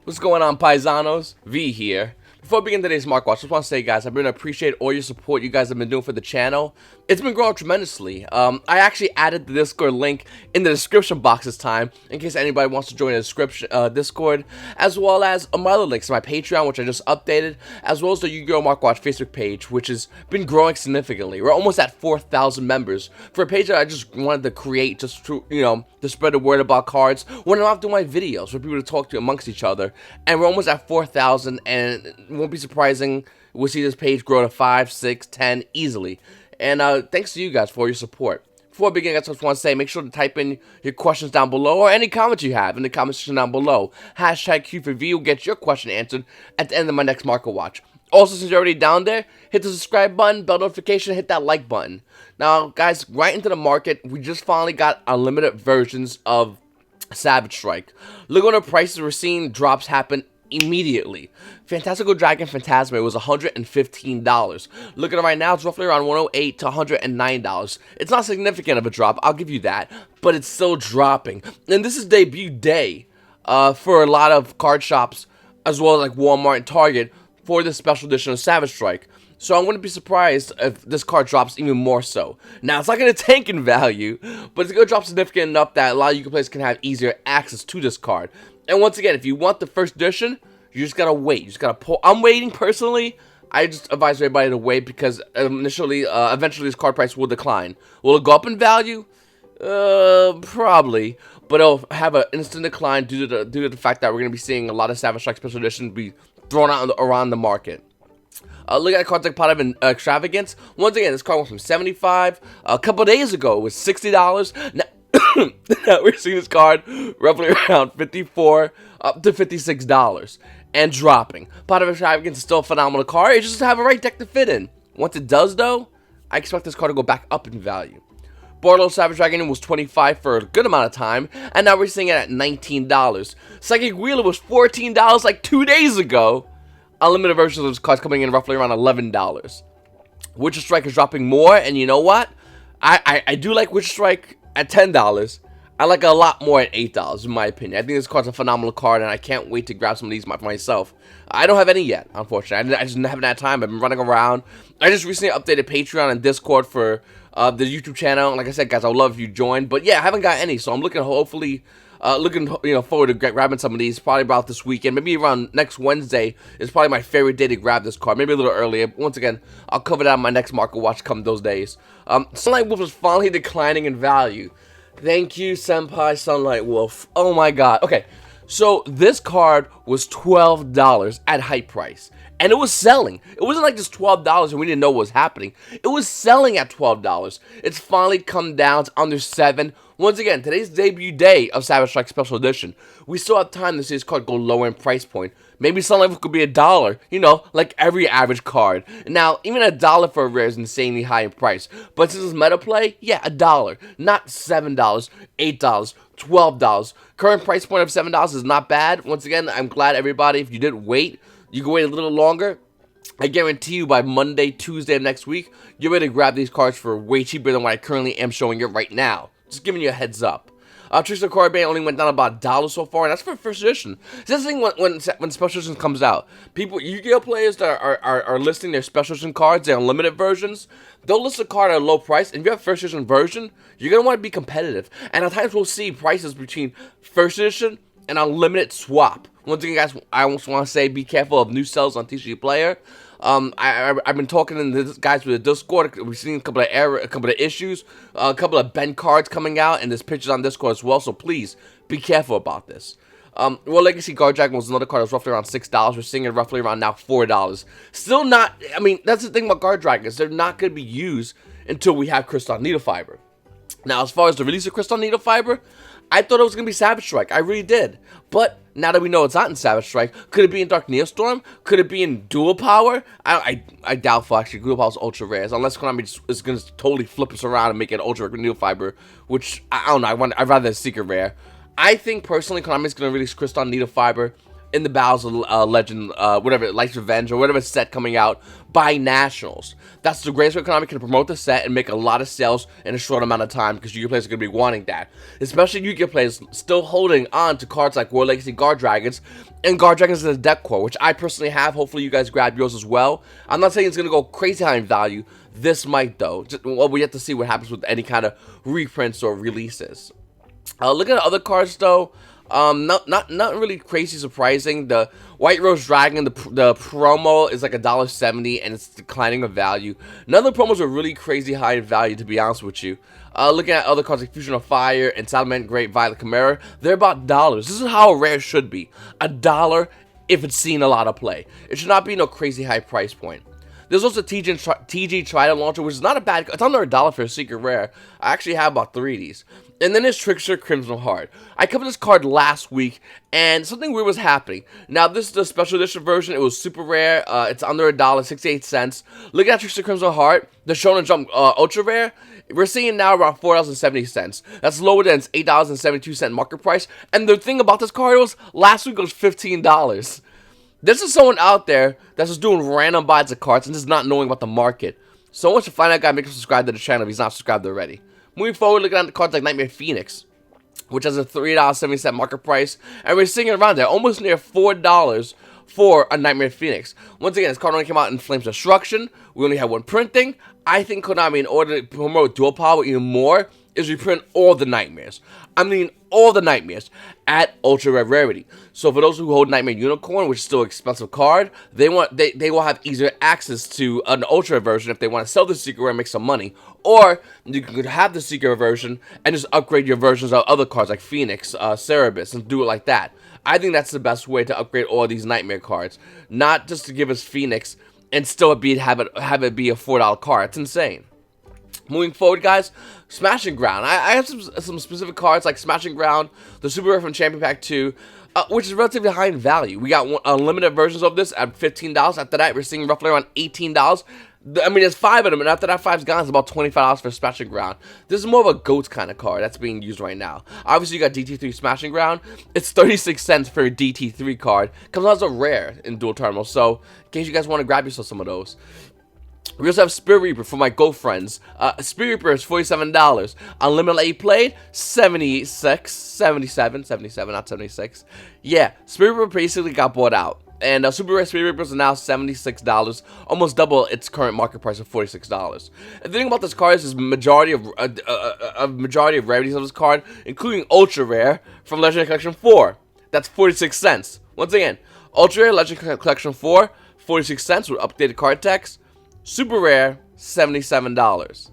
What's going on, paisanos? V here. Before we begin today's Mark Watch, I just want to say, guys, I really appreciate all your support you guys have been doing for the channel. It's been growing tremendously. I actually added the Discord link in the description box this time, in case anybody wants to join the description Discord, as well as my other links, my Patreon, which I just updated, as well as the Yu-Gi-Oh! Mark Watch Facebook page, which has been growing significantly. We're almost at 4,000 members for a page that I just wanted to create, just to, to spread the word about cards when I'm not doing my videos, for people to talk to amongst each other. And we're almost at 4,000, and it won't be surprising we'll see this page grow to 5, 6, 10 easily. And thanks to you guys for your support. Before I begin, I just want to say, make sure to type in your questions down below, or any comments you have in the comment section down below. Hashtag Q4V will get your question answered at the end of my next Market Watch. Also, since you're already down there, hit the subscribe button, bell notification, hit that like button. Now, guys, right into the market, we just finally got unlimited versions of Savage Strike. Look at the prices we're seeing drops happen immediately. Fantastical Dragon Phantasma was $115. Look at it right now, it's roughly around $108 to $109. It's not significant of a drop, I'll give you that, but it's still dropping. And this is debut day for a lot of card shops, as well as like Walmart and Target, for this special edition of Savage Strike. So I wouldn't be surprised if this card drops even more so. Now, it's not going to tank in value, but it's going to drop significant enough that a lot of you players can have easier access to this card. And once again, if you want the first edition, you just got to wait. You just got to pull. I'm waiting personally. I just advise everybody to wait because eventually this card price will decline. Will it go up in value? Probably. But it'll have an instant decline due to the fact that we're going to be seeing a lot of Savage Strike Special Edition be thrown out around the market. Look at cards like Pot of Extravagance. Once again, this card went from $75. A couple days ago, it was $60. Now we're seeing this card roughly around $54 up to $56 and dropping. Pot of Extravagance is still a phenomenal card. It just have a right deck to fit in. Once it does, though, I expect this card to go back up in value. Borderlo Savage Dragon was $25 for a good amount of time, and now we're seeing it at $19. Psychic Wheeler was $14 like 2 days ago. Unlimited versions of this card coming in roughly around $11. Witcher Strike is dropping more, and you know what? I do like Witcher Strike at $10. I like it a lot more at $8, in my opinion. I think this card's a phenomenal card, and I can't wait to grab some of these myself. I don't have any yet, unfortunately. I just haven't had time. I've been running around. I just recently updated Patreon and Discord for the YouTube channel. Like I said, guys, I would love if you join. But yeah, I haven't got any, so I'm looking forward to grabbing some of these. Probably about this weekend, maybe around next Wednesday is probably my favorite day to grab this card. Maybe a little earlier. Once again, I'll cover that on my next Market Watch come those days. Sunlight Wolf is finally declining in value. Thank you, Senpai Sunlight Wolf. Oh my god. Okay, so this card was $12 at hype price. And it was selling. It wasn't like just $12 and we didn't know what was happening. It was selling at $12. It's finally come down to under $7. Once again, today's debut day of Savage Strike Special Edition. We still have time to see this card go lower in price point. Maybe Sunlight could be $1, like every average card. Now, even $1 for a rare is insanely high in price. But since it's meta play, yeah, $1. Not $7, $8, $12. Current price point of $7 is not bad. Once again, I'm glad everybody, if you did wait, you can wait a little longer. I guarantee you by Monday, Tuesday of next week, you're ready to grab these cards for way cheaper than what I currently am showing you right now. Just giving you a heads up. Trickster Card Band only went down about $1 so far, and that's for first edition. So that's the thing when special edition comes out. People, Yu-Gi-Oh! Players that are listing their special edition cards, their unlimited versions, they'll list a card at a low price, and if you have first edition version, you're going to want to be competitive. And at times we'll see prices between first edition and unlimited swap. Once again, guys, I also want to say be careful of new sales on TCG Player. I've been talking to the guys with the Discord. We've seen a couple of issues, a couple of bent cards coming out, and there's pictures on Discord as well. So please be careful about this. World Legacy Guard Dragon was another card that was roughly around $6. We're seeing it roughly around now $4. Still not. I mean, that's the thing about Guard Dragons. They're not going to be used until we have Crystal Needlefiber. Now, as far as the release of Crystal Needlefiber, I thought it was going to be Savage Strike. I really did. But now that we know it's not in Savage Strike, could it be in Dark Neostorm? Could it be in Dual Power? I doubtful, actually. Dual Power is ultra rare. Unless Konami is going to totally flip us around and make it ultra Needlefiber, which, I don't know. I'd rather a secret rare. I think, personally, Konami is going to release Crystal Needlefiber in the battles of Legend, whatever, Light's Revenge, or whatever set coming out by Nationals. That's the greatest way Konami can promote the set and make a lot of sales in a short amount of time, because Yu-Gi-Oh players are going to be wanting that. Especially Yu-Gi-Oh players still holding on to cards like War Legacy Guard Dragons, and Guard Dragons in the deck core, which I personally have. Hopefully you guys grab yours as well. I'm not saying it's going to go crazy high in value. This might, though. Well, we have to see what happens with any kind of reprints or releases. Looking at other cards, though, not really crazy surprising. The White Rose Dragon, the promo is like $1.70, and it's declining in value. None of the promos are really crazy high in value, to be honest with you. Looking at other cards like Fusion of Fire and Salamander Great Violet Chimera, they're about dollars. This is how rare it should be. $1 if it's seen a lot of play. It should not be no crazy high price point. There's also TG Trident Launcher, which is not a bad. It's under $1 for a secret rare. I actually have about 3 of these. And then there's Trickster Crimson Heart. I covered this card last week, and something weird was happening. Now, this is the special edition version. It was super rare. It's under $1, 68 cents. Look at Trickster Crimson Heart, the Shonen Jump Ultra Rare. We're seeing now around $4.70. That's lower than its $8.72 market price. And the thing about this card was, last week it was $15. This is someone out there that's just doing random buys of cards and just not knowing about the market. So once you find that guy, make him subscribe to the channel if he's not subscribed already. Moving forward, looking at the cards like Nightmare Phoenix, which has a $3.70 market price, and we're seeing it around there, almost near $4 for a Nightmare Phoenix. Once again, this card only came out in Flames Destruction. We only had one printing. I think Konami, in order to promote dual power even more, is reprint all the Nightmares. I mean, all the Nightmares at ultra rare rarity. So for those who hold Nightmare Unicorn, which is still an expensive card, they will have easier access to an ultra rare version if they want to sell the secret rare and make some money. Or you could have the secret rare version and just upgrade your versions of other cards like Phoenix, Cerebus, and do it like that. I think that's the best way to upgrade all of these Nightmare cards, not just to give us Phoenix and still have it be a $4 card. It's insane. Moving forward, guys, Smashing Ground. I have some specific cards like Smashing Ground, the Super Rare from Champion Pack 2, which is relatively high in value. We got unlimited versions of this at $15. After that, we're seeing roughly around $18. I mean, there's 5 of them, and after that 5's gone, it's about $25 for Smashing Ground. This is more of a GOATS kind of card that's being used right now. Obviously, you got DT3 Smashing Ground. It's 36 cents for a DT3 card. Comes out as a rare in Dual Terminal, so in case you guys want to grab yourself some of those. We also have Spirit Reaper for my Go friends. Spirit Reaper is $47. Unlimited Let You Play, 77, not 76. Yeah, Spirit Reaper basically got bought out. And Super Rare Spirit Reapers are now $76, almost double its current market price of $46. And the thing about this card is majority of rarities of this card, including Ultra Rare from Legendary Collection 4. That's 46 cents. Once again, Ultra Rare Legendary Collection 4, 46 cents with updated card text. Super Rare, $77.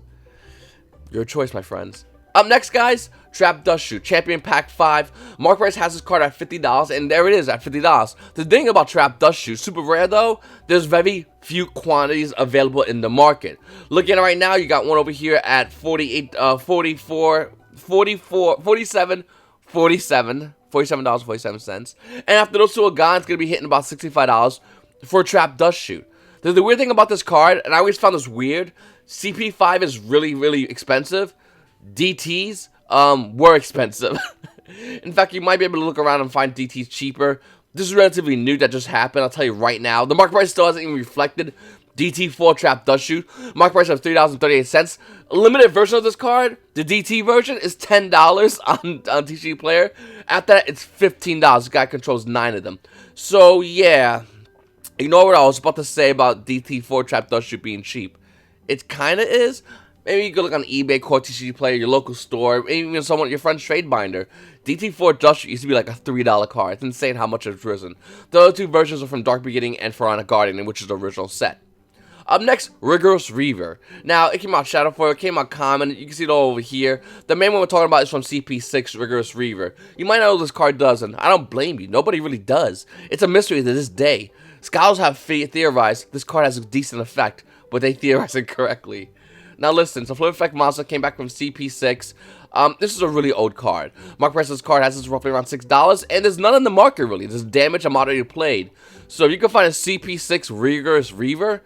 Your choice, my friends. Up next, guys, Trap Dustshoot, Champion Pack 5. Mark Price has this card at $50, and there it is at $50. The thing about Trap Dustshoot, super rare though, there's very few quantities available in the market. Looking at it right now, you got one over here at $47.47. And after those two are gone, it's going to be hitting about $65 for Trap Dustshoot. The weird thing about this card, and I always found this weird, CP5 is really, really expensive. DTs were expensive. In fact, you might be able to look around and find DTs cheaper. This is relatively new that just happened, I'll tell you right now. The market price still hasn't even reflected DT4 Trap Dustshoot. Market price of $3.38. A limited version of this card, the DT version, is $10 on TCG Player. After that, it's $15. The guy controls 9 of them. So, yeah. Ignore what I was about to say about DT4 Trap Dustshoot being cheap. It kind of is. Maybe you could look on eBay, Core TCG Player, your local store, maybe even someone, your friend's trade binder. DT4 Dustshoot used to be like a $3 card. It's insane how much it's risen. The other two versions are from Dark Beginning and Pharaonic Guardian, which is the original set. Up next, Rigorous Reaver. Now, it came out Shadow Foil, it came out Common, you can see it all over here. The main one we're talking about is from CP6, Rigorous Reaver. You might know this card doesn't. I don't blame you. Nobody really does. It's a mystery to this day. Scholars have theorized this card has a decent effect, but they theorize it correctly. Now listen, so Flip Effect Monster came back from CP6. This is a really old card. Mark price of this card has this roughly around $6, and there's none in the market really. There's damage I'm already played. So if you can find a CP6 Rigorous Reaver,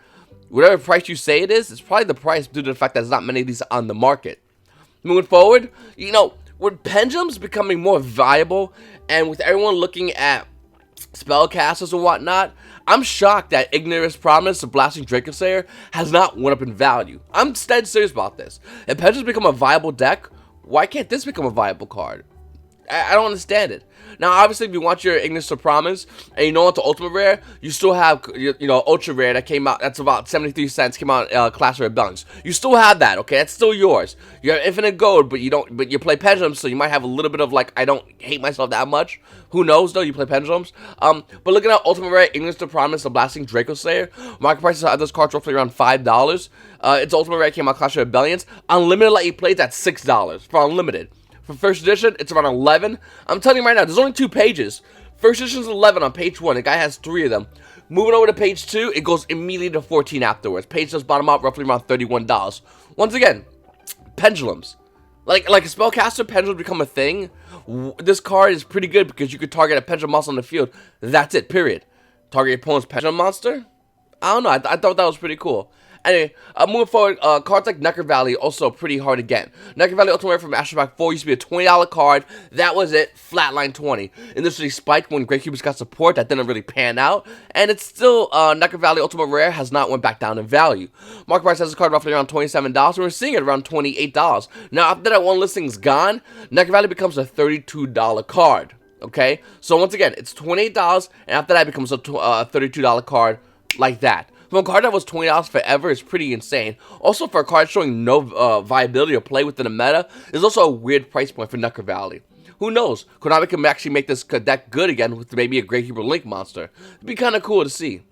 whatever price you say it is, it's probably the price due to the fact that there's not many of these on the market. Moving forward, you know, with pendulums becoming more viable, and with everyone looking at spellcasters and whatnot, I'm shocked that Ignorance Promise of Blasting Dracoslayer has not went up in value. I'm dead serious about this. If Pendulum's become a viable deck, why can't this become a viable card? I don't understand it. Now, obviously, if you want your Ignis of Promise and you don't want the Ultimate Rare, you still have, you know, Ultra Rare that came out, that's about 73 cents, came out Clash of Rebellions. You still have that, okay? That's still yours. You have Infinite Gold, but you play Pendulums, so you might have a little bit of, like, I don't hate myself that much. Who knows, though? You play Pendulums. But looking at Ultimate Rare, Ignis of Promise, the Blasting Dracoslayer, market prices of those cards roughly around $5. It's Ultimate Rare, came out Clash of Rebellions. Unlimited Let You Play, that's $6 for Unlimited. For first edition, it's around 11. I'm telling you right now, there's only 2 pages. First edition is 11 on page 1. The guy has 3 of them. Moving over to page 2, it goes immediately to 14 afterwards. Page does bottom out roughly around $31. Once again, Pendulums. Like a spellcaster, Pendulums become a thing. This card is pretty good because you could target a Pendulum monster on the field. That's it, period. Target your opponent's Pendulum monster? I don't know, I thought that was pretty cool. Anyway, moving forward, cards like Necker Valley also pretty hard to get. Necker Valley Ultimate Rare from Astropack 4 used to be a $20 card. That was it, flatline 20. Initially spiked when Great Cubers got support. That didn't really pan out. And it's still, Necker Valley Ultimate Rare has not went back down in value. Market price has this card roughly around $27, and we're seeing it around $28. Now, after that one listing's gone, Necker Valley becomes a $32 card. Okay? So once again, it's $28, and after that it becomes a $32 card like that. For a card that was $20 forever is pretty insane. Also, for a card showing no viability or play within the meta, is also a weird price point for Necker Valley. Who knows? Konami can actually make this deck good again with maybe a Great Keeper Link monster. It'd be kind of cool to see.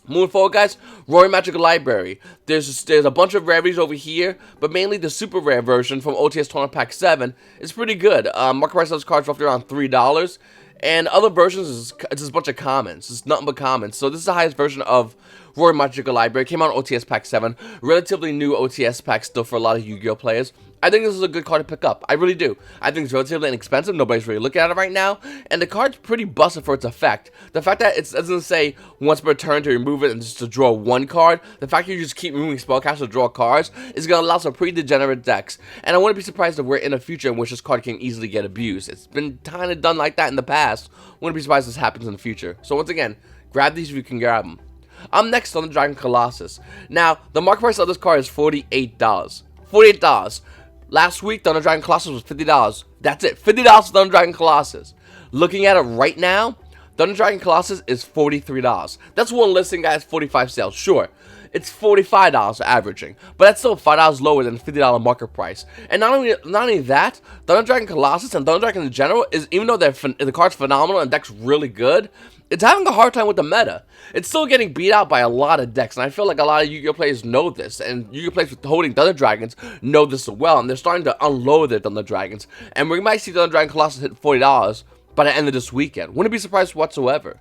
Moving forward, guys, Roaring Magical Library. There's a bunch of rarities over here, but mainly the super rare version from OTS Tournament Pack 7 is pretty good. Market price of those cards roughly around $3. And other versions is just a bunch of commons. It's nothing but commons. So this is the highest version of Roaring Magical Library. Came out on OTS Pack 7. Relatively new OTS pack still for a lot of Yu-Gi-Oh players. I think this is a good card to pick up. I really do. I think it's relatively inexpensive. Nobody's really looking at it right now. And the card's pretty busted for its effect. The fact that it doesn't say once per turn to remove it and just to draw 1 card. The fact that you just keep removing spellcasters to draw cards is going to allow some pretty degenerate decks. And I wouldn't be surprised if we're in a future in which this card can easily get abused. It's been kind of done like that in the past. Wouldn't be surprised if this happens in the future. So once again, grab these if you can grab them. I'm next on the Dragon Colossus. Now, the market price of this card is $48. $48. Last week, Thunder Dragon Colossus was $50. That's it. $50 for Thunder Dragon Colossus. Looking at it right now, Thunder Dragon Colossus is $43. That's one listing, guys. 45 sales. Sure, it's $45 averaging, but that's still $5 lower than the $50 market price. And not only that, Thunder Dragon Colossus and Thunder Dragon in general is, even though the card's phenomenal and the deck's really good, it's having a hard time with the meta. It's still getting beat out by a lot of decks, and I feel like a lot of Yu-Gi-Oh players know this, and Yu-Gi-Oh players with holding Thunder Dragons know this as well, and they're starting to unload their Thunder Dragons. And we might see Thunder Dragon Colossus hit $40 by the end of this weekend. Wouldn't be surprised whatsoever.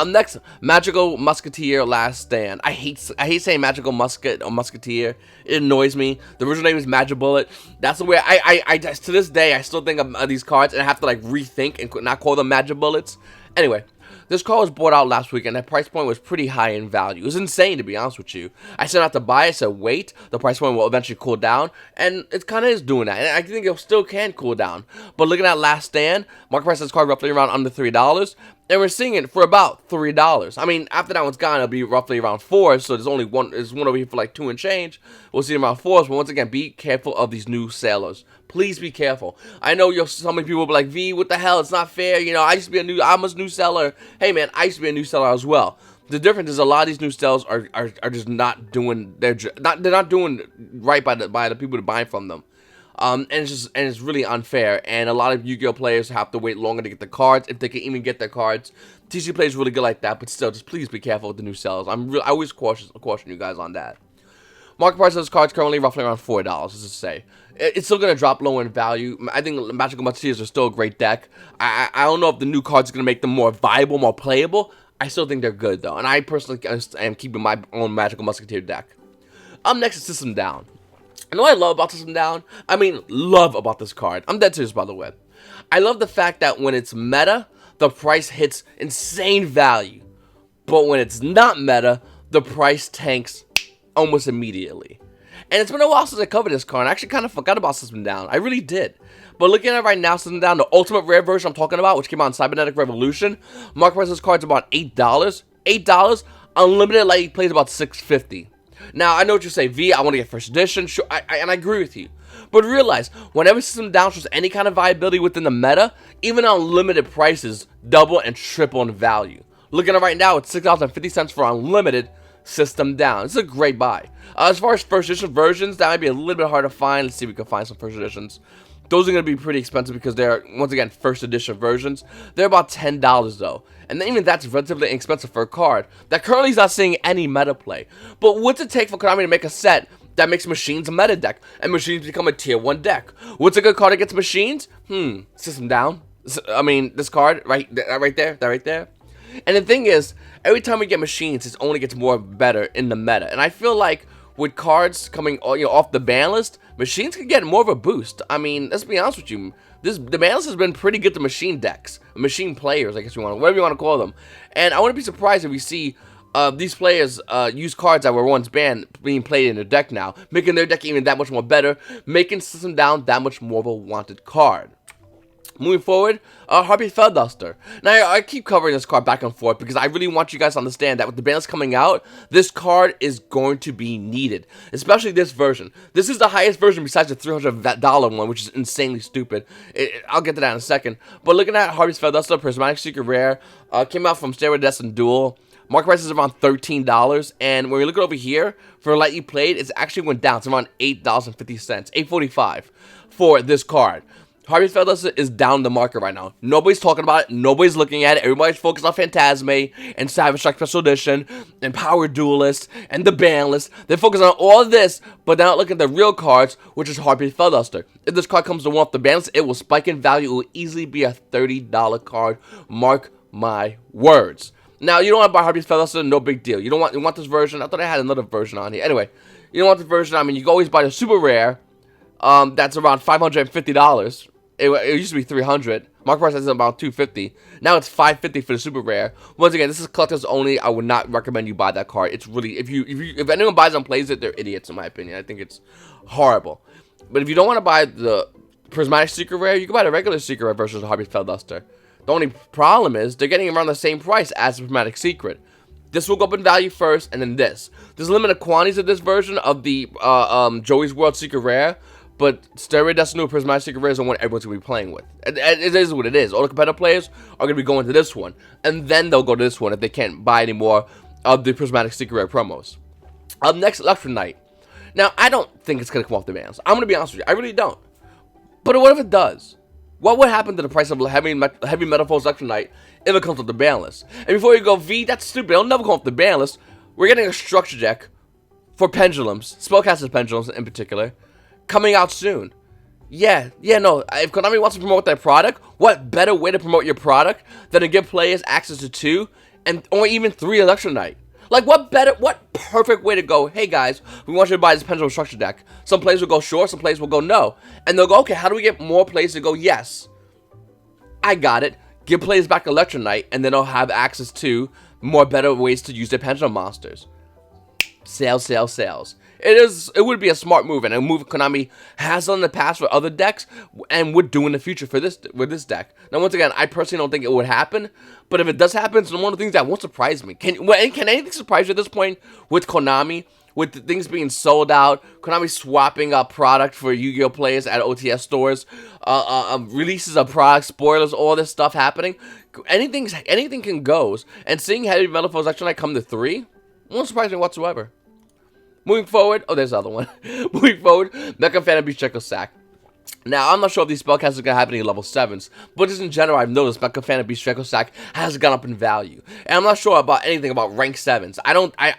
Next, Magical Musketeer Last Stand. I hate saying Magical Musket or Musketeer. It annoys me. The original name is Magibullet. That's the way I to this day I still think of these cards and I have to like rethink and not call them Magibullets. Anyway, this card was bought out last week and that price point was pretty high in value. It was insane, to be honest with you. I said not to buy it, I said wait. The price point will eventually cool down, and it kind of is doing that. And I think it still can cool down. But looking at Last Stand, market price of this card roughly around under $3. And we're seeing it for about $3. I mean, after that one's gone, it'll be roughly around $4. So there's only one. There's one over here for like 2 and change. We'll see around $4. But once again, be careful of these new sellers. Please be careful. I know so many people will be like, V, what the hell? It's not fair. You know, I'm a new seller. Hey man, I used to be a new seller as well. The difference is a lot of these new sellers are just not doing they're not doing right by the people that buy from them. And it's really unfair, and a lot of Yu-Gi-Oh players have to wait longer to get the cards if they can even get their cards. TC plays really good like that, but still, just please be careful with the new sellers. I always caution you guys on that. Market price of this card is currently roughly around $4, let's just say. It's still going to drop lower in value. I think Magical Musketeers are still a great deck. I don't know if the new cards are going to make them more viable, more playable. I still think they're good, though, and I personally am keeping my own Magical Musketeer deck. Next is System Down. You know what I love about System Down? I mean, love about this card. I'm dead serious, by the way. I love the fact that when it's meta, the price hits insane value. But when it's not meta, the price tanks almost immediately. And it's been a while since I covered this card. I actually kind of forgot about System Down. I really did. But looking at it right now, sitting down, the ultimate rare version I'm talking about, which came out in Cybernetic Revolution, market price of this card's about $8. $8, unlimited lightly plays about $6.50. Now, I know what you say, V, I want to get first edition, sure, and I agree with you. But realize, whenever System Down shows any kind of viability within the meta, even unlimited prices double and triple in value. Looking at it right now, it's $6.50 for unlimited System Down. This is a great buy. As far as first edition versions, that might be a little bit hard to find. Let's see if we can find some first editions. Those are going to be pretty expensive because they're, once again, first edition versions. They're about $10 though. And then even that's relatively inexpensive for a card that currently is not seeing any meta play. But what's it take for Konami to make a set that makes Machines a meta deck and Machines become a tier 1 deck? What's a good card against Machines? System Down. I mean, this card, right there. And the thing is, every time we get Machines, it only gets more better in the meta. And I feel like with cards coming, off the ban list, Machines can get more of a boost. I mean, let's be honest with you. The ban list has been pretty good to Machine decks, Machine players, I guess whatever you want to call them. And I wouldn't be surprised if we see these players use cards that were once banned being played in their deck now, making their deck even that much more better, making System Down that much more of a wanted card. Moving forward, Harpy Featherduster. Now, I keep covering this card back and forth because I really want you guys to understand that with the bans coming out, this card is going to be needed, especially this version. This is the highest version besides the $300 one, which is insanely stupid. I'll get to that in a second. But looking at Harpy Featherduster, Prismatic Secret Rare, came out from Stairway to Destiny Duel. Market price is around $13, and when we look over here, for lightly played, it's actually went down. It's around $8.50, $8.45 for this card. Harpy Featherduster is down the market right now. Nobody's talking about it. Nobody's looking at it. Everybody's focused on Phantasme and Savage Strike Special Edition and Power Duelist and the ban list. They're focused on all this, but they're not looking at the real cards, which is Harpy Featherduster. If this card comes to one off the ban list, it will spike in value. It will easily be a $30 card. Mark my words. Now, you don't want to buy Harpy Featherduster, no big deal. You want this version. I thought I had another version on here. Anyway, you don't want the version. I mean, you can always buy the super rare. That's around $550. It used to be $300. Market price is about $250. Now it's $550 for the super rare. Once again, this is collectors only. I would not recommend you buy that card. It's really, if anyone buys it and plays it, they're idiots in my opinion. I think it's horrible. But if you don't want to buy the Prismatic Secret Rare, you can buy the regular Secret Rare version of Harpy Featherduster. The only problem is they're getting around the same price as the Prismatic Secret. This will go up in value first, and then this. There's limited quantities of this version of the Joey's World Secret Rare. But Stairway to Destiny Prismatic Secret Rare is the one everyone's going to be playing with. It is what it is. All the competitive players are going to be going to this one. And then they'll go to this one if they can't buy any more of the Prismatic Secret Rare promos. Up next, Electro Knight. Now, I don't think it's going to come off the bans. I'm going to be honest with you. I really don't. But what if it does? What would happen to the price of Heavy Metal Foes Electro Knight if it comes off the ban list? And before you go, V, that's stupid. It'll never come off the ban list. We're getting a structure deck for Pendulums. Spellcasters Pendulums in particular. Coming out soon. No. If Konami wants to promote their product, what better way to promote your product than to give players access to 2 or even 3 Electro Knight? Like, what perfect way to go, hey guys, we want you to buy this Pendulum structure deck. Some players will go sure, some players will go no. And they'll go, okay, how do we get more players to go yes? I got it. Give players back Electro Knight, and then they'll have access to more better ways to use their Pendulum monsters. Sales. It would be a smart move, and a move Konami has done in the past for other decks, and would do in the future for this deck. Now, once again, I personally don't think it would happen, but if it does happen, it's one of the things that won't surprise me. Can anything surprise you at this point with Konami? With the things being sold out, Konami swapping up product for Yu-Gi-Oh players at OTS stores, releases of products, spoilers, all this stuff happening. Anything can go, and seeing Heavy Metal Foes actually come to 3 won't surprise me whatsoever. Moving forward, there's the other one. Moving forward, Mecha Phantom Beast Draco Sack. Now, I'm not sure if these spellcasters are going to have any level 7s, but just in general, I've noticed Mecha Phantom Beast Draco Sack has gone up in value. And I'm not sure about anything about rank 7s. I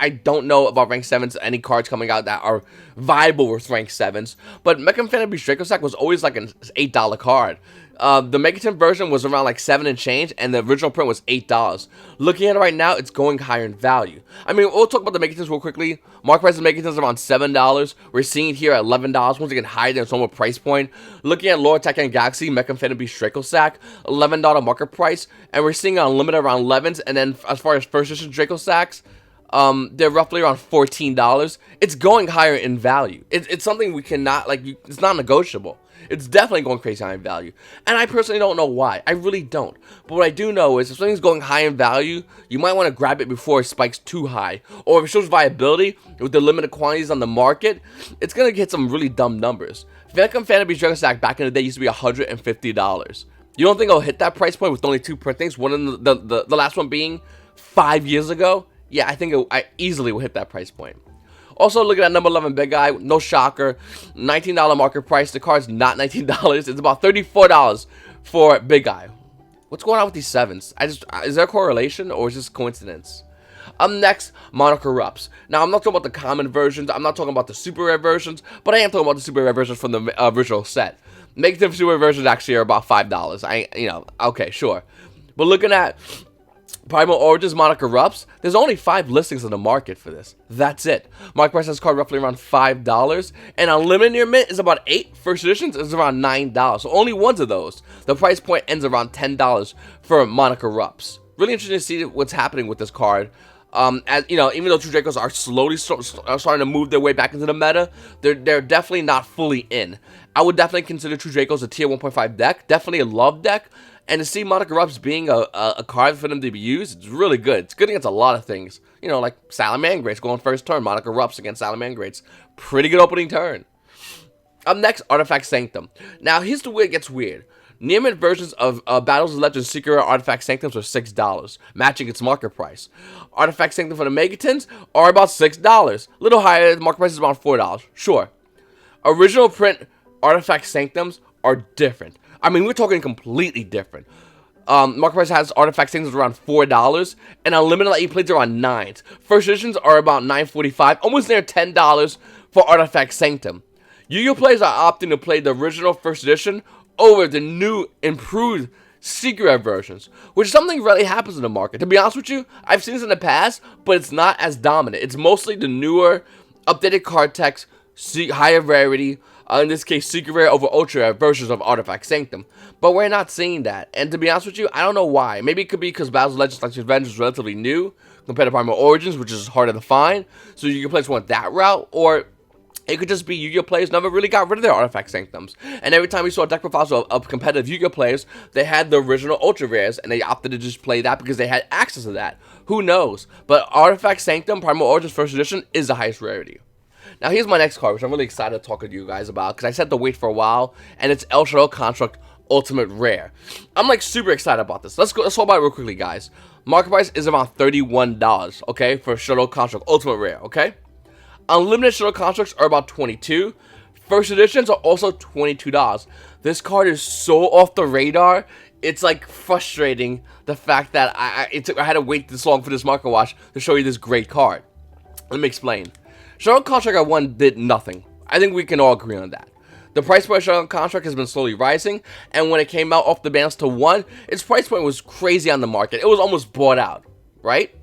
don't know about rank 7s, any cards coming out that are viable with rank 7s, but Mecha Phantom Beast Draco Sack was always like an $8 card. The Megaton version was around like 7 and change, and the original print was $8. Looking at it right now, it's going higher in value. I mean, we'll talk about the Megatons real quickly. Market price of Megatons is around $7. We're seeing it here at $11. Once again, higher than its normal price point. Looking at Lore Attack and Galaxy, Mecha Phantom Beast Draco Sack, $11 market price, and we're seeing unlimited around 11s. And then as far as first edition Draco Sacks, they're roughly around $14. It's going higher in value. It's something we cannot, it's not negotiable. It's definitely going crazy high in value. And I personally don't know why. I really don't. But what I do know is if something's going high in value, you might want to grab it before it spikes too high. Or if it shows viability with the limited quantities on the market, it's going to get some really dumb numbers. Phantom Fantasy Dragon Stack back in the day used to be $150. You don't think it'll hit that price point with only 2 printings? One in the last one being 5 years ago? Yeah, I think I easily will hit that price point. Also, looking at number 11 Big Eye, no shocker, $19 market price. The card's not $19. It's about $34 for Big Eye. What's going on with these 7s? Is there a correlation or is this coincidence? Next, Monarch Erupts. Now, I'm not talking about the common versions. I'm not talking about the super rare versions, but I am talking about the super rare versions from the original set. Negative super versions actually are about $5. Okay, sure. But looking at Primal Origins Monarch Erupts, there's only 5 listings in the market for this. That's it. Market price has card roughly around $5, and Unlimited Near Mint is about 8. First editions is around $9. So only ones of those. The price point ends around $10 for Monarch Erupts. Really interesting to see what's happening with this card. As you know, even though True Dracos are slowly starting to move their way back into the meta, they're definitely not fully in. I would definitely consider True Dracos a tier 1.5 deck, definitely a love deck, and to see Monarch Erupts being a card for them to be used, it's really good. It's good against a lot of things, you know, like Salamangrates going first turn, Monarch Erupts against Salamangrates, pretty good opening turn. Up next, Artifact Sanctum. Now here's the way it gets weird. Near mint versions of Battles of Legends Secret Rare Artifact Sanctums are $6, matching its market price. Artifact Sanctum for the Megatons are about $6. A little higher, the market price is about $4. Sure. Original print Artifact Sanctums are different. I mean, we're talking completely different. Market price has Artifact Sanctums around $4, and Unlimited Lightning Plates are around $9. First editions are about $9.45, almost near $10 for Artifact Sanctum. Yu-Gi-Oh! Players are opting to play the original first edition over the new, improved secret rare versions, which is something rarely happens in the market. To be honest with you, I've seen this in the past, but it's not as dominant. It's mostly the newer, updated card text, higher rarity, in this case, secret rare over ultra rare versions of Artifact Sanctum. But we're not seeing that. And to be honest with you, I don't know why. Maybe it could be because Battles of Legends like Revenge is relatively new compared to Primal Origins, which is harder to find. So you can play one that route, or it could just be Yu-Gi-Oh! Players never really got rid of their Artifact Sanctums. And every time we saw deck profiles of competitive Yu-Gi-Oh! Players, they had the original Ultra Rares, and they opted to just play that because they had access to that. Who knows? But Artifact Sanctum, Primal Origins First Edition, is the highest rarity. Now here's my next card, which I'm really excited to talk to you guys about, because I said to wait for a while, and it's El Shadow Construct Ultimate Rare. I'm like super excited about this. Let's talk about it real quickly, guys. Market price is around $31, okay, for Shadow Construct Ultimate Rare, okay? Unlimited Shadow Constructs are about $22. First editions are also $22. This card is so off the radar. It's like frustrating the fact that I had to wait this long for this market watch to show you this great card. Let me explain. Shadow Construct at 1 did nothing. I think we can all agree on that. The price point of Shadow Construct has been slowly rising, and when it came out off the bans to 1, its price point was crazy on the market. It was almost bought out, right?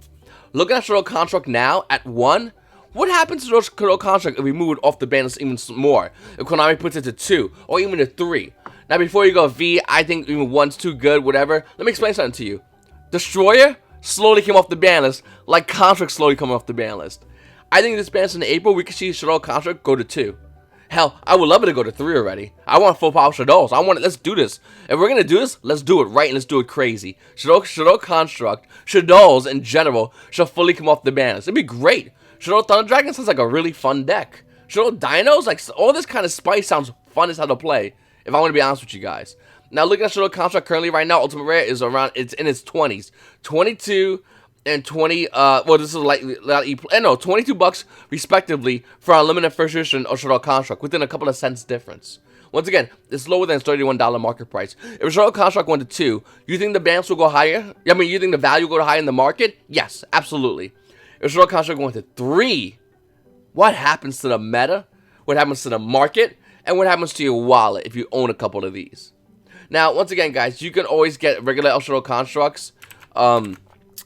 Looking at Shadow Construct now at 1, what happens to Shadow Construct if we move it off the bans even more? If Konami puts it to 2, or even to 3? Now before you go V, I think even 1's too good, whatever. Let me explain something to you. Destroyer slowly came off the ban list, like Construct slowly coming off the ban list. I think this ban in April, we could see Shadow Construct go to 2. Hell, I would love it to go to 3 already. I want full power Shadows. I want it. Let's do this. If we're gonna do this, let's do it right and let's do it crazy. Shadow Construct, Shadows in general, should fully come off the bans. It'd be great. Shadow Thunder Dragon sounds like a really fun deck. Shadow Dinos, like all this kind of spice sounds fun as how to play. If I want to be honest with you guys. Now looking at Shadow Construct currently right now, Ultimate Rare is around. It's in its 20s, 22 and 20. Well, this is like no, $22 respectively for Unlimited First Edition or Shadow Construct, within a couple of cents difference. Once again, it's lower than its $31 market price. If Shadow Construct went to 2, you think the bans will go higher? I mean, you think the value will go higher in the market? Yes, absolutely. If Shadow Construct went to 3, what happens to the meta? What happens to the market? And what happens to your wallet if you own a couple of these? Now, once again, guys, you can always get regular El Shadow Constructs.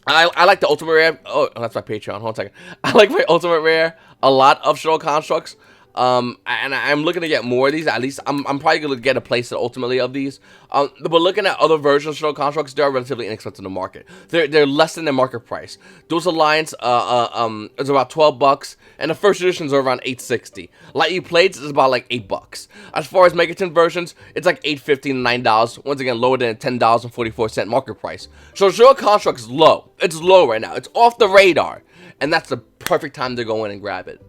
I like the Ultimate Rare. Oh, that's my Patreon. Hold on a second. I like my Ultimate Rare a lot of Shadow Constructs. And I'm looking to get more of these. At least I'm probably gonna get a playset ultimately of these. But looking at other versions of Shuttle Constructs, they're relatively inexpensive in the market. They're less than their market price. Duelist Alliance is about $12, and the first editions are around $8.60. Lightly Plates is about like $8. As far as Megaton versions, it's like $8.50 to $9. Once again, lower than $10.44 market price. So Shuttle Construct is low. It's low right now. It's off the radar, and that's the perfect time to go in and grab it.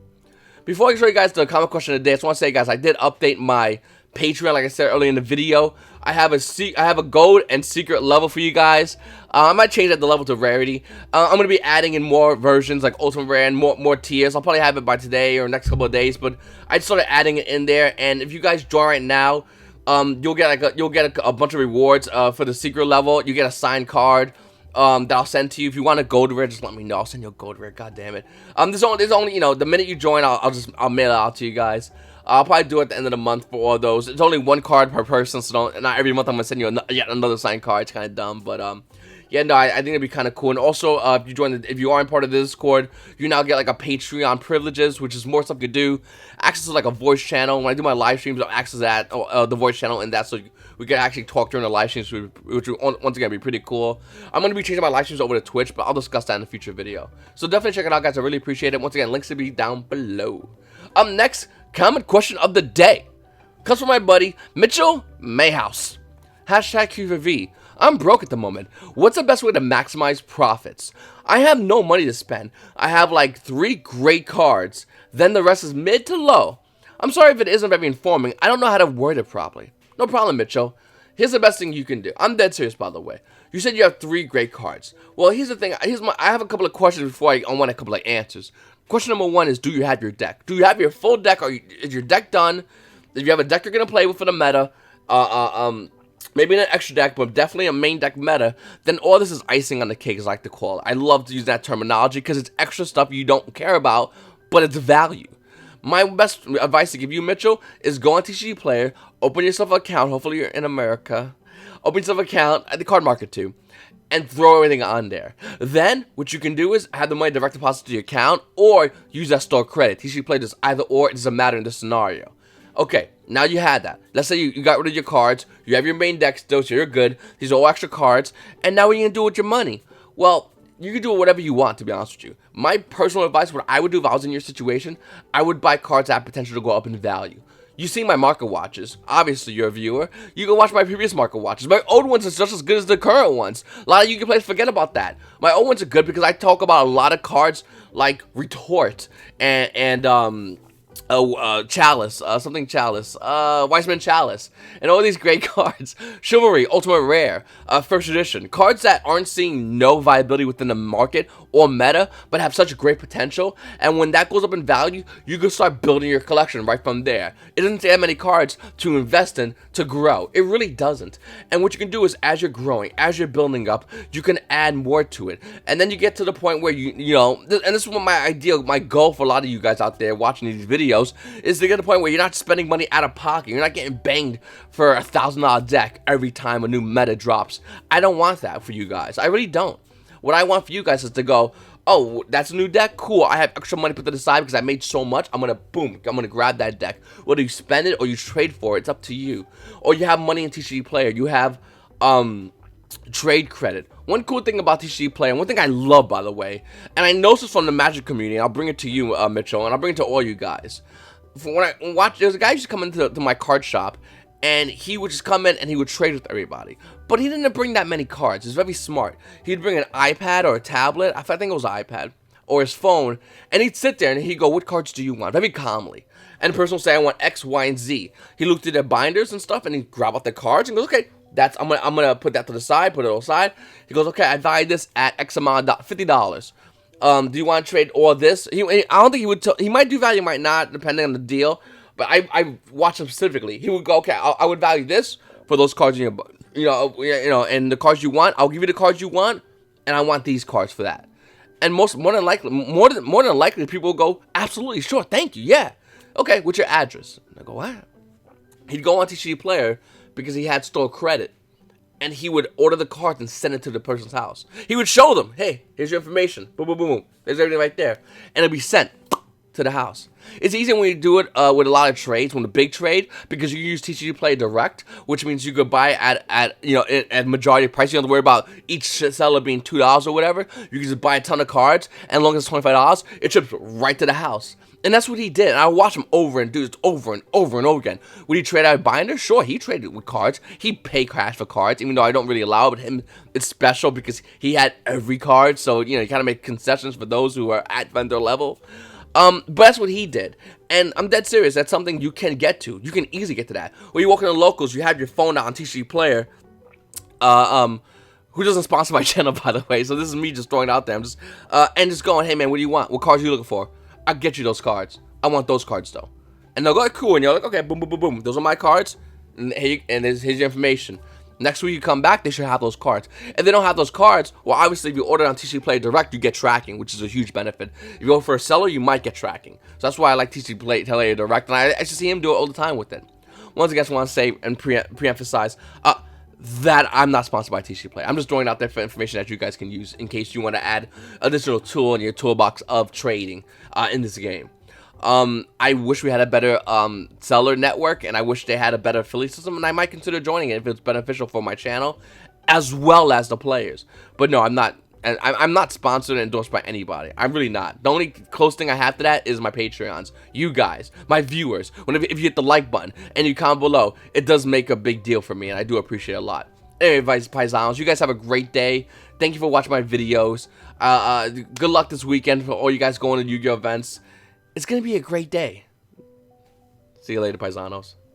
Before I show you guys the comment question of the day, I just want to say, guys, I did update my Patreon, like I said earlier in the video. I have a gold and secret level for you guys. I might change that the level to rarity. I'm going to be adding in more versions, like ultimate rare and more tiers. I'll probably have it by today or next couple of days, but I just started adding it in there. And if you guys join right now, you'll get a bunch of rewards for the secret level. You get a signed card. That I'll send to you. If you want a gold rare, just let me know. I'll send you a gold rare. God damn it. There's only you know, the minute you join, I'll mail it out to you guys. I'll probably do it at the end of the month for all those. It's only one card per person, so not every month I'm gonna send you yet another signed card. It's kind of dumb, but yeah, no, I think it'd be kind of cool. And also, if you aren't part of the Discord, you now get like a Patreon privileges, which is more stuff you do. Access to like a voice channel. When I do my live streams, I'll access that the voice channel and that, so we can actually talk during the live streams, which will once again be pretty cool. I'm going to be changing my live streams over to Twitch, but I'll discuss that in a future video. So definitely check it out, guys. I really appreciate it. Once again, links to be down below. Next, comment question of the day comes from my buddy, Mitchell Mayhouse. Hashtag Q4V. I'm broke at the moment. What's the best way to maximize profits? I have no money to spend. I have like 3 great cards. Then the rest is mid to low. I'm sorry if it isn't very informing. I don't know how to word it properly. No problem, Mitchell. Here's the best thing you can do. I'm dead serious, by the way. You said you have 3 great cards. Well, here's the thing. I have a couple of questions before I want a couple of answers. Question number 1 is, do you have your deck? Do you have your full deck? Is your deck done? If you have a deck you're going to play with for the meta, maybe an extra deck, but definitely a main deck meta, then all this is icing on the cake, as I like to call it. I love to use that terminology because it's extra stuff you don't care about, but it's value. My best advice to give you, Mitchell, is go on TCG Player, open yourself an account, hopefully you're in America, open yourself an account at the card market too, and throw everything on there. Then, what you can do is have the money direct deposit to your account, or use that store credit. TCG Player does either or, it doesn't matter in this scenario. Okay, now you had that. Let's say you got rid of your cards, you have your main deck still, so you're good. These are all extra cards, and now what are you going to do with your money? Well, you can do whatever you want, to be honest with you. My personal advice, what I would do if I was in your situation, I would buy cards that have potential to go up in value. You see my market watches. Obviously, you're a viewer. You can watch my previous market watches. My old ones are just as good as the current ones. A lot of you players forget about that. My old ones are good because I talk about a lot of cards like Retort and Chalice, Weissman Chalice, and all these great cards. Chivalry, Ultimate Rare, First Edition. Cards that aren't seeing no viability within the market or meta, but have such great potential, and when that goes up in value, you can start building your collection right from there. It doesn't take that many cards to invest in to grow. It really doesn't. And what you can do is, as you're growing, as you're building up, you can add more to it. And then you get to the point where you know, and this is what my goal for a lot of you guys out there watching these videos, is to get to the point where you're not spending money out of pocket. You're not getting banged for a $1,000 deck every time a new meta drops. I don't want that for you guys. I really don't. What I want for you guys is to go, oh, that's a new deck? Cool. I have extra money put to the side because I made so much. I'm going to grab that deck. Whether you spend it or you trade for it, it's up to you. Or you have money in TCG Player. You have trade credit. One cool thing about TCG Player, and one thing I love, by the way, and I know this from the Magic community, I'll bring it to you, Mitchell, and I'll bring it to all you guys. When I watch, there's a guy who used to come into my card shop, and he would just come in and he would trade with everybody. But he didn't bring that many cards. He's very smart. He'd bring an iPad or a tablet, I think it was an iPad, or his phone, and he'd sit there and he'd go, what cards do you want? Very calmly. And the person would say, I want X, Y, and Z. He looked at their binders and stuff, and he'd grab out the cards and goes, okay, I'm gonna put that to the side, put it aside. He goes, okay, I value this at X amount, $50. Do you want to trade all this? I don't think he would. He might do value, might not, depending on the deal. But I watched him specifically. He would go, okay, I would value this for those cards in your, and the cards you want. I'll give you the cards you want, and I want these cards for that. And more than likely, people will go, absolutely, sure, thank you, yeah. Okay, what's your address? And I go, what? He'd go on TCG Player because he had store credit, and he would order the cards and send it to the person's house. He would show them, hey, here's your information. Boom, boom, boom, boom. There's everything right there. And it'd be sent. to the house. It's easy when you do it with a lot of trades, when the big trade, because you use TCG Play Direct, which means you could buy at you know at majority price. You don't have to worry about each seller being $2 or whatever. You can just buy a ton of cards, and as long as it's $25, it ships right to the house. And that's what he did. And I watched him over and do this over and over and over again. Would he trade out binders? Sure, he traded with cards. He paid cash for cards, even though I don't really allow it. But him, it's special because he had every card. So, you know, you kind of make concessions for those who are at vendor level. But that's what he did. And I'm dead serious. That's something you can get to. You can easily get to that. When you walk in the locals, you have your phone out on TCG Player. Who doesn't sponsor my channel, by the way. So this is me just throwing it out there. I'm just, and just going, hey, man, what do you want? What cards are you looking for? I'll get you those cards. I want those cards, though. And they'll go, cool. And you're like, okay, boom, boom, boom, boom. Those are my cards. And here's your information. Next week you come back, they should have those cards. If they don't have those cards, well, obviously, if you order on TCG Play Direct, you get tracking, which is a huge benefit. If you go for a seller, you might get tracking. So that's why I like TCG Play Direct. And I actually see him do it all the time with it. Once again, I just want to say and pre-emphasize that I'm not sponsored by TCG Play. I'm just throwing out there for information that you guys can use in case you want to add additional tool in your toolbox of trading in this game. I wish we had a better seller network, and I wish they had a better affiliate system, and I might consider joining it if it's beneficial for my channel, as well as the players. But no, I'm not. And I'm not sponsored and endorsed by anybody. I'm really not. The only close thing I have to that is my Patreons. You guys, my viewers. If you hit the like button and you comment below, it does make a big deal for me, and I do appreciate it a lot. Anyway, Paisanos, you guys have a great day. Thank you for watching my videos. Good luck this weekend for all you guys going to Yu-Gi-Oh events. It's going to be a great day. See you later, Paisanos.